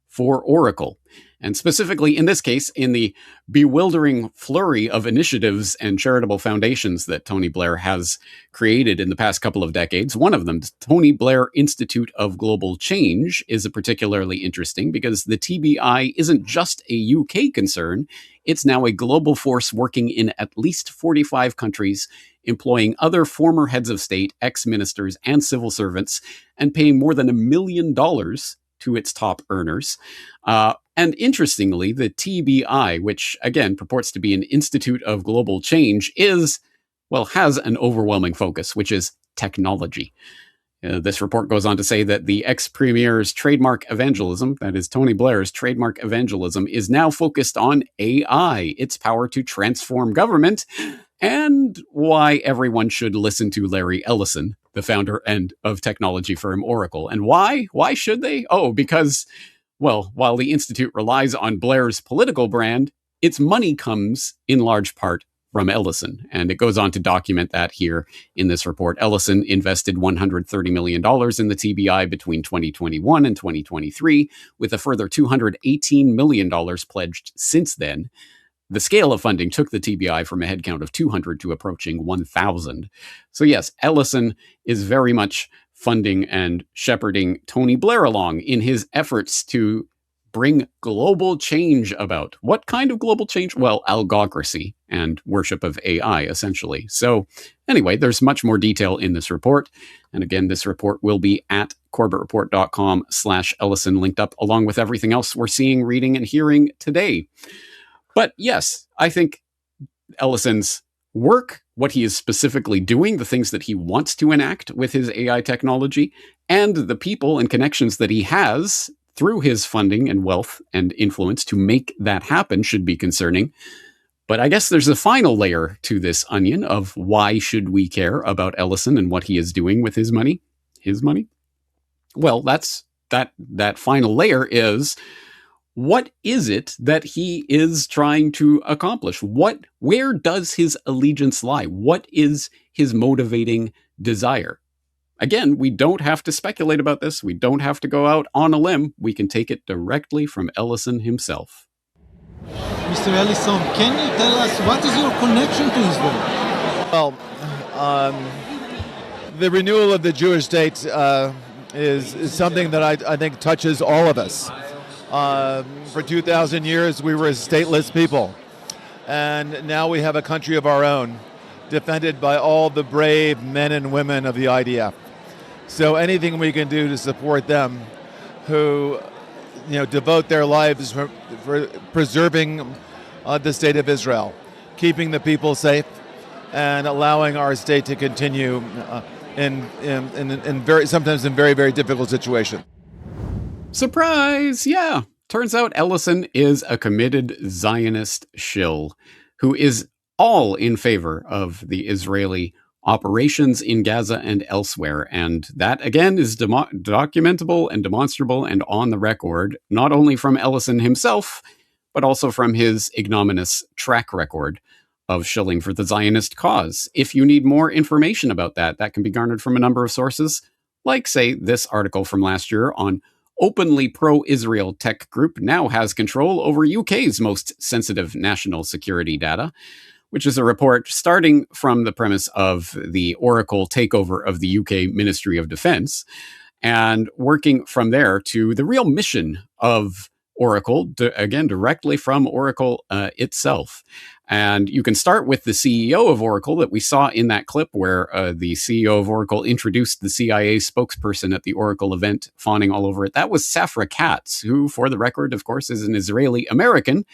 for Oracle. And specifically, in this case, in the bewildering flurry of initiatives and charitable foundations that Tony Blair has created in the past couple of decades, one of them, the Tony Blair Institute of Global Change, is particularly interesting because the TBI isn't just a UK concern. It's now a global force working in at least 45 countries, employing other former heads of state, ex-ministers, and civil servants, and paying more than $1 million to its top earners. And interestingly, the TBI, which again purports to be an Institute of Global Change, has an overwhelming focus, which is technology. This report goes on to say that the ex-premier's trademark evangelism, that is Tony Blair's trademark evangelism, is now focused on AI, its power to transform government, and why everyone should listen to Larry Ellison, the founder of technology firm Oracle. And why? Why should they? Oh, because, while the Institute relies on Blair's political brand, its money comes in large part from Ellison. And it goes on to document that here in this report. Ellison invested $130 million in the TBI between 2021 and 2023, with a further $218 million pledged since then. The scale of funding took the TBI from a headcount of 200 to approaching 1,000. So yes, Ellison is very much funding and shepherding Tony Blair along in his efforts to bring global change about. What kind of global change? Well, algocracy and worship of AI, essentially. So anyway, there's much more detail in this report. And again, this report will be at corbettreport.com/Ellison, linked up along with everything else we're seeing, reading, and hearing today. But yes, I think Ellison's work, what he is specifically doing, the things that he wants to enact with his AI technology, and the people and connections that he has through his funding and wealth and influence to make that happen should be concerning. But I guess there's a final layer to this onion of why should we care about Ellison and what he is doing with his money? His money? Well, that final layer is, what is it that he is trying to accomplish? Where does his allegiance lie? What is his motivating desire? Again, we don't have to speculate about this. We don't have to go out on a limb. We can take it directly from Ellison himself. Mr. Ellison, can you tell us what is your connection to Israel? Well, the renewal of the Jewish state is something that I think touches all of us. For 2,000 years, we were a stateless people. And now we have a country of our own, defended by all the brave men and women of the IDF. So anything we can do to support them, who devote their lives for preserving the state of Israel, keeping the people safe, and allowing our state to continue sometimes in very, very difficult situations. Surprise! Yeah. Turns out Ellison is a committed Zionist shill who is all in favor of the Israeli operations in Gaza and elsewhere. And that, again, is documentable and demonstrable and on the record, not only from Ellison himself, but also from his ignominious track record of shilling for the Zionist cause. If you need more information about that, that can be garnered from a number of sources, like, say, this article from last year on openly pro-Israel tech group now has control over UK's most sensitive national security data, which is a report starting from the premise of the Oracle takeover of the UK Ministry of Defense and working from there to the real mission of Oracle, again, directly from Oracle itself. And you can start with the CEO of Oracle that we saw in that clip where the CEO of Oracle introduced the CIA spokesperson at the Oracle event, fawning all over it. That was Safra Katz, who, for the record, of course, is an Israeli American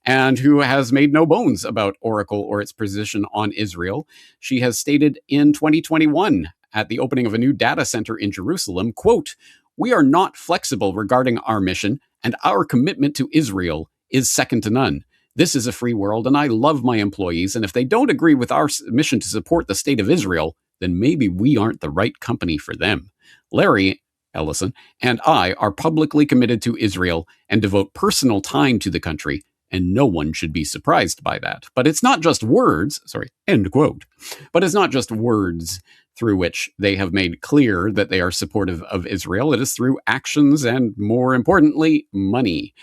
and who has made no bones about Oracle or its position on Israel. She has stated in 2021 at the opening of a new data center in Jerusalem, quote, "We are not flexible regarding our mission, and our commitment to Israel is second to none. This is a free world, and I love my employees, and if they don't agree with our mission to support the state of Israel, then maybe we aren't the right company for them. Larry Ellison and I are publicly committed to Israel and devote personal time to the country, and no one should be surprised by that. But it's not just words," end quote. But it's not just words through which they have made clear that they are supportive of Israel. It is through actions and, more importantly, money.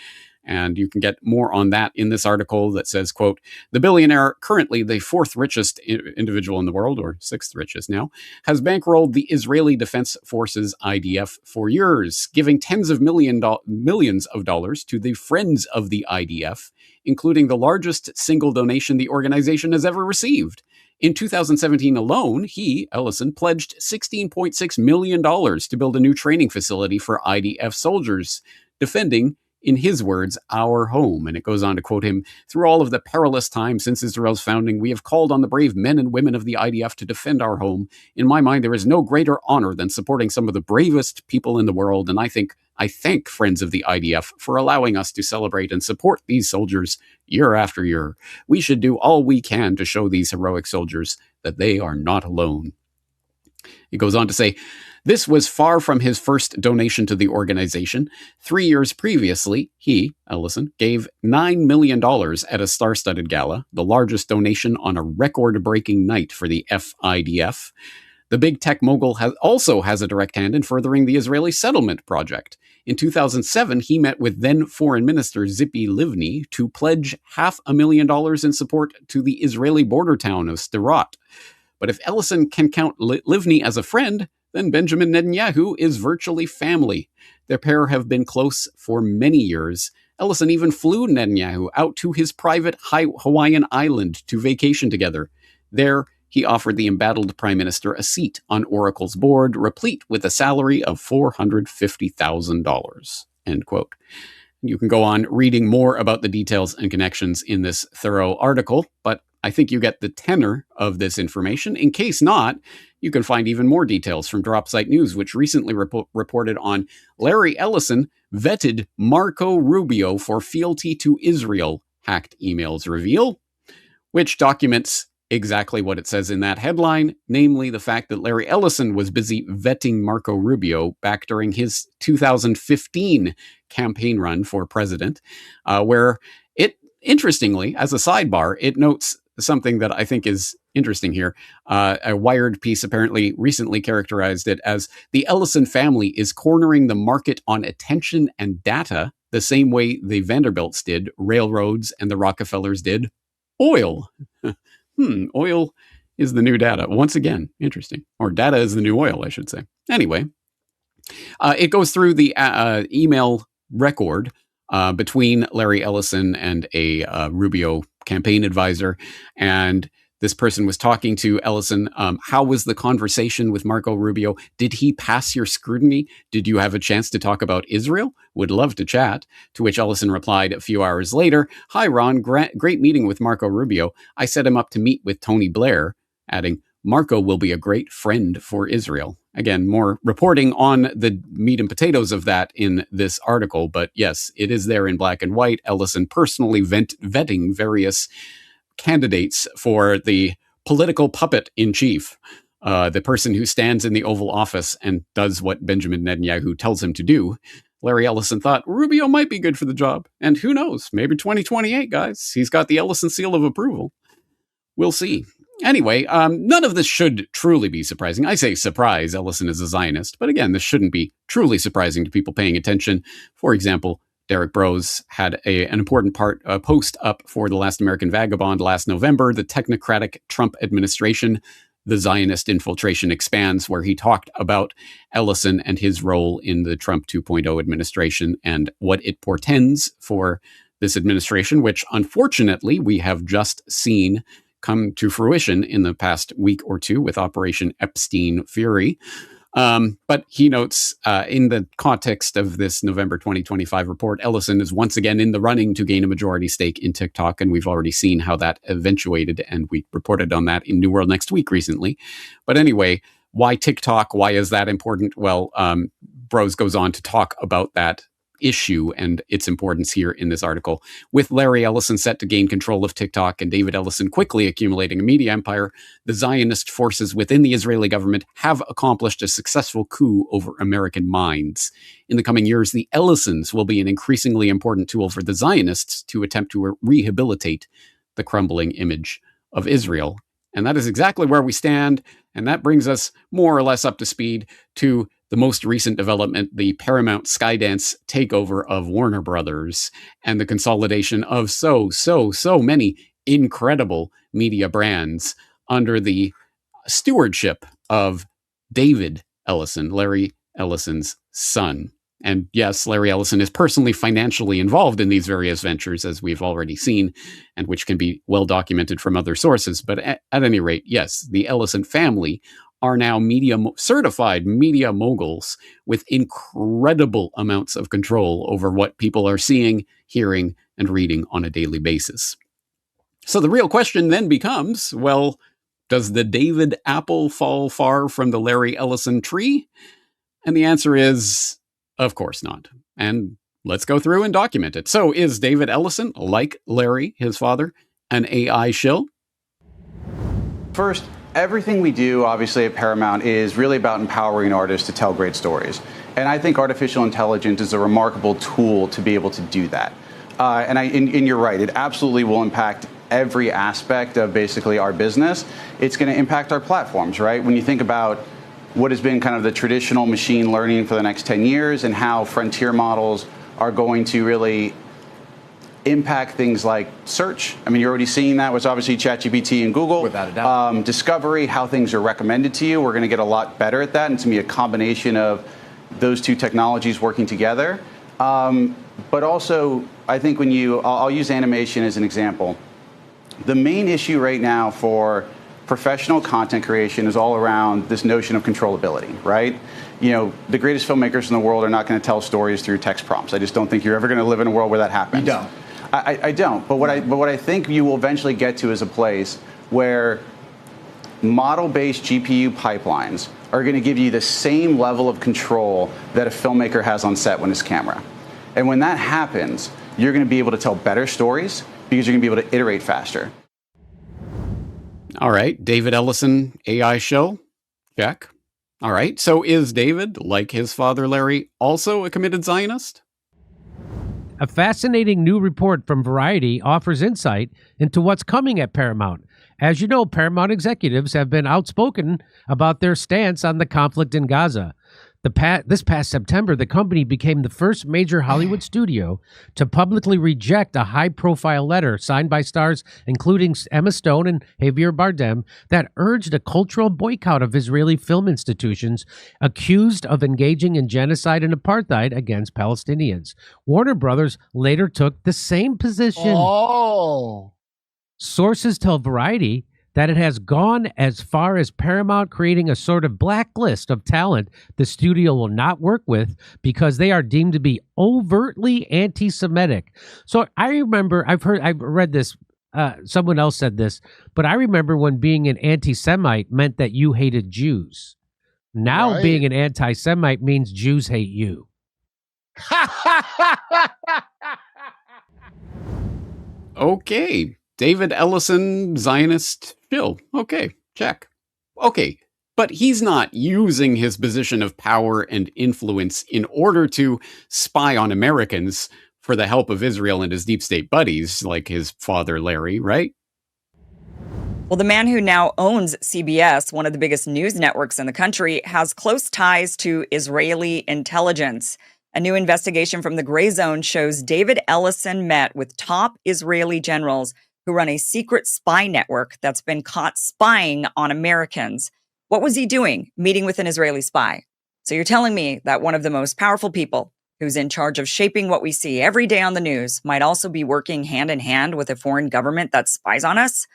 And you can get more on that in this article that says, quote, "The billionaire, currently the fourth richest individual in the world, or sixth richest now, has bankrolled the Israeli Defense Forces IDF for years, giving tens of millions of dollars to the friends of the IDF, including the largest single donation the organization has ever received. In 2017 alone, he, Ellison, pledged $16.6 million to build a new training facility for IDF soldiers, defending, in his words, our home." And it goes on to quote him, "Through all of the perilous times since Israel's founding, we have called on the brave men and women of the IDF to defend our home. In my mind, there is no greater honor than supporting some of the bravest people in the world, and I thank friends of the IDF for allowing us to celebrate and support these soldiers year after year. We should do all we can to show these heroic soldiers that they are not alone." He goes on to say, "This was far from his first donation to the organization. 3 years previously, he, Ellison, gave $9 million at a star-studded gala, the largest donation on a record-breaking night for the FIDF. The big tech mogul also has a direct hand in furthering the Israeli settlement project. In 2007, he met with then Foreign Minister Tzipi Livni to pledge $500,000 in support to the Israeli border town of Sderot. But if Ellison can count Livni as a friend, then Benjamin Netanyahu is virtually family. Their pair have been close for many years. Ellison even flew Netanyahu out to his private Hawaiian island to vacation together. There, he offered the embattled prime minister a seat on Oracle's board, replete with a salary of $450,000, end quote. You can go on reading more about the details and connections in this thorough article, but I think you get the tenor of this information. In case not, you can find even more details from Dropsite News, which recently reported on Larry Ellison vetted Marco Rubio for fealty to Israel, hacked emails reveal, which documents exactly what it says in that headline, namely the fact that Larry Ellison was busy vetting Marco Rubio back during his 2015 campaign run for president, where it, interestingly, as a sidebar, it notes something that I think is interesting here. A Wired piece apparently recently characterized it as the Ellison family is cornering the market on attention and data the same way the Vanderbilts did railroads and the Rockefellers did oil. Oil is the new data. Once again, interesting. Or data is the new oil, I should say. Anyway, it goes through the email record between Larry Ellison and a Rubio campaign advisor. And this person was talking to Ellison. How was the conversation with Marco Rubio? Did he pass your scrutiny? Did you have a chance to talk about Israel? Would love to chat. To which Ellison replied a few hours later, "Hi, Ron. Great meeting with Marco Rubio. I set him up to meet with Tony Blair," adding, "Marco will be a great friend for Israel." Again, more reporting on the meat and potatoes of that in this article. But yes, it is there in black and white. Ellison personally vetting various candidates for the political puppet in chief, the person who stands in the Oval Office and does what Benjamin Netanyahu tells him to do. Larry Ellison thought Rubio might be good for the job. And who knows, maybe 2028, guys. He's got the Ellison seal of approval. We'll see. Anyway, none of this should truly be surprising. I say surprise, Ellison is a Zionist. But again, this shouldn't be truly surprising to people paying attention. For example, Derek Brose had an important post up for The Last American Vagabond last November, the technocratic Trump administration, the Zionist infiltration expands, where he talked about Ellison and his role in the Trump 2.0 administration and what it portends for this administration, which unfortunately we have just seen come to fruition in the past week or two with Operation Epstein Fury. But he notes, in the context of this November 2025 report, Ellison is once again in the running to gain a majority stake in TikTok, and we've already seen how that eventuated, and we reported on that in New World Next Week recently. But anyway, why TikTok? Why is that important? Well, Brose goes on to talk about that issue and its importance here in this article. With Larry Ellison set to gain control of TikTok and David Ellison quickly accumulating a media empire, the Zionist forces within the Israeli government have accomplished a successful coup over American minds. In the coming years, the Ellisons will be an increasingly important tool for the Zionists to attempt to rehabilitate the crumbling image of Israel. And that is exactly where we stand. And that brings us more or less up to speed to the most recent development, the Paramount Skydance takeover of Warner Brothers and the consolidation of so many incredible media brands under the stewardship of David Ellison, Larry Ellison's son. And yes, Larry Ellison is personally financially involved in these various ventures, as we've already seen, and which can be well documented from other sources. But at any rate, yes, the Ellison family are now certified media moguls with incredible amounts of control over what people are seeing, hearing, and reading on a daily basis. So the real question then becomes, well, does the David apple fall far from the Larry Ellison tree? And the answer is, of course not. And let's go through and document it. So is David Ellison, like Larry, his father, an AI shill? First, everything we do, obviously, at Paramount is really about empowering artists to tell great stories. And I think artificial intelligence is a remarkable tool to be able to do that. And you're right, it absolutely will impact every aspect of basically our business. It's going to impact our platforms, right? When you think about what has been kind of the traditional machine learning for the next 10 years and how frontier models are going to really impact things like search. I mean, you're already seeing that with obviously ChatGPT and Google. Without a doubt. Discovery, how things are recommended to you. We're going to get a lot better at that. And it's going to be a combination of those two technologies working together. But also, I think when I'll use animation as an example. The main issue right now for professional content creation is all around this notion of controllability, right? the greatest filmmakers in the world are not going to tell stories through text prompts. I just don't think you're ever going to live in a world where that happens. You don't. I don't. But what I think you will eventually get to is a place where model-based GPU pipelines are going to give you the same level of control that a filmmaker has on set with his camera. And when that happens, you're going to be able to tell better stories because you're going to be able to iterate faster. All right, David Ellison AI show. Check. All right, so is David, like his father Larry, also a committed Zionist? A fascinating new report from Variety offers insight into what's coming at Paramount. As you know, Paramount executives have been outspoken about their stance on the conflict in Gaza. This past September, the company became the first major Hollywood studio to publicly reject a high-profile letter signed by stars including Emma Stone and Javier Bardem that urged a cultural boycott of Israeli film institutions accused of engaging in genocide and apartheid against Palestinians. Warner Brothers later took the same position. Oh. Sources tell Variety that it has gone as far as Paramount creating a sort of blacklist of talent the studio will not work with because they are deemed to be overtly anti-Semitic. So I remember, I've read this, someone else said this, but I remember when being an anti-Semite meant that you hated Jews. Now Right. being an anti-Semite means Jews hate you. Okay. David Ellison, Zionist, chill. Okay, check. Okay, but he's not using his position of power and influence in order to spy on Americans for the help of Israel and his deep state buddies, like his father Larry, right? Well, the man who now owns CBS, one of the biggest news networks in the country, has close ties to Israeli intelligence. A new investigation from the Gray Zone shows David Ellison met with top Israeli generals who run a secret spy network that's been caught spying on Americans. What was he doing, meeting with an Israeli spy? So you're telling me that one of the most powerful people who's in charge of shaping what we see every day on the news might also be working hand in hand with a foreign government that spies on us?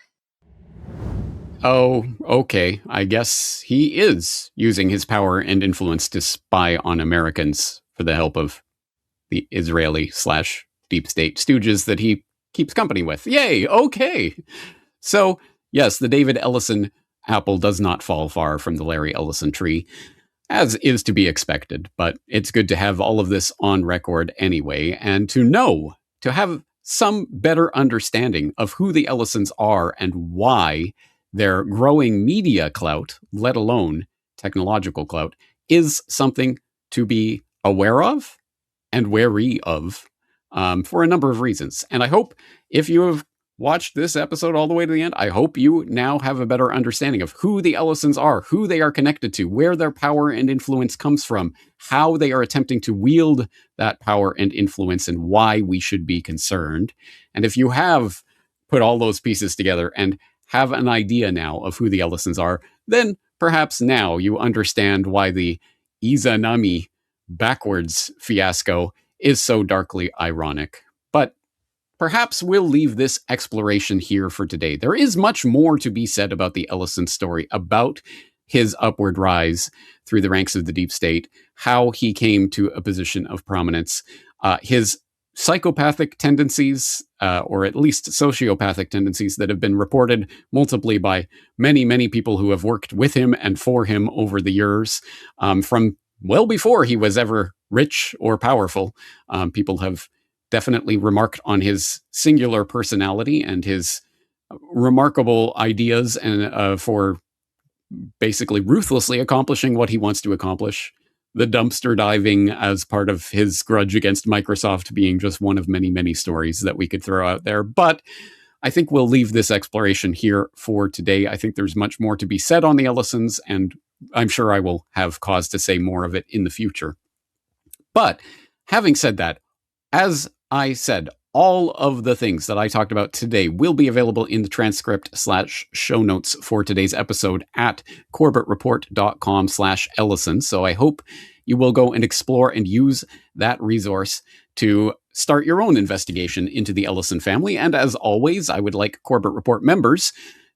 Oh, okay. I guess he is using his power and influence to spy on Americans for the help of the Israeli/deep state stooges that he keeps company with. Yay, okay. So, yes, the David Ellison apple does not fall far from the Larry Ellison tree, as is to be expected, but it's good to have all of this on record anyway, and to have some better understanding of who the Ellisons are and why their growing media clout, let alone technological clout, is something to be aware of and wary of. For a number of reasons. And I hope if you have watched this episode all the way to the end, I hope you now have a better understanding of who the Ellisons are, who they are connected to, where their power and influence comes from, how they are attempting to wield that power and influence, and why we should be concerned. And if you have put all those pieces together and have an idea now of who the Ellisons are, then perhaps now you understand why the Izanami backwards fiasco is so darkly ironic. But perhaps we'll leave this exploration here for today. There is much more to be said about the Ellison story, about his upward rise through the ranks of the deep state, how he came to a position of prominence, his psychopathic tendencies, or at least sociopathic tendencies that have been reported multiply by many, many people who have worked with him and for him over the years, from well before he was ever rich or powerful. People have definitely remarked on his singular personality and his remarkable ideas and for basically ruthlessly accomplishing what he wants to accomplish. The dumpster diving as part of his grudge against Microsoft being just one of many, many stories that we could throw out there. But I think we'll leave this exploration here for today. I think there's much more to be said on the Ellisons, and I'm sure I will have cause to say more of it in the future. But having said that, as I said, all of the things that I talked about today will be available in the transcript/show notes for today's episode at corbettreport.com/Ellison. So I hope you will go and explore and use that resource to start your own investigation into the Ellison family. And as always, I would like Corbett Report members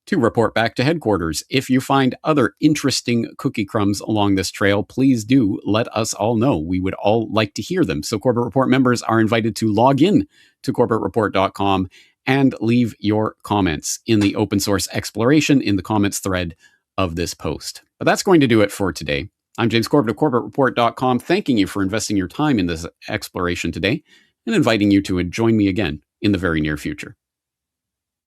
to report back to headquarters. If you find other interesting cookie crumbs along this trail, please do let us all know. We would all like to hear them. So Corbett Report members are invited to log in to corbettreport.com and leave your comments in the open source exploration in the comments thread of this post. But that's going to do it for today. I'm James Corbett of corbettreport.com, thanking you for investing your time in this exploration today and inviting you to join me again in the very near future.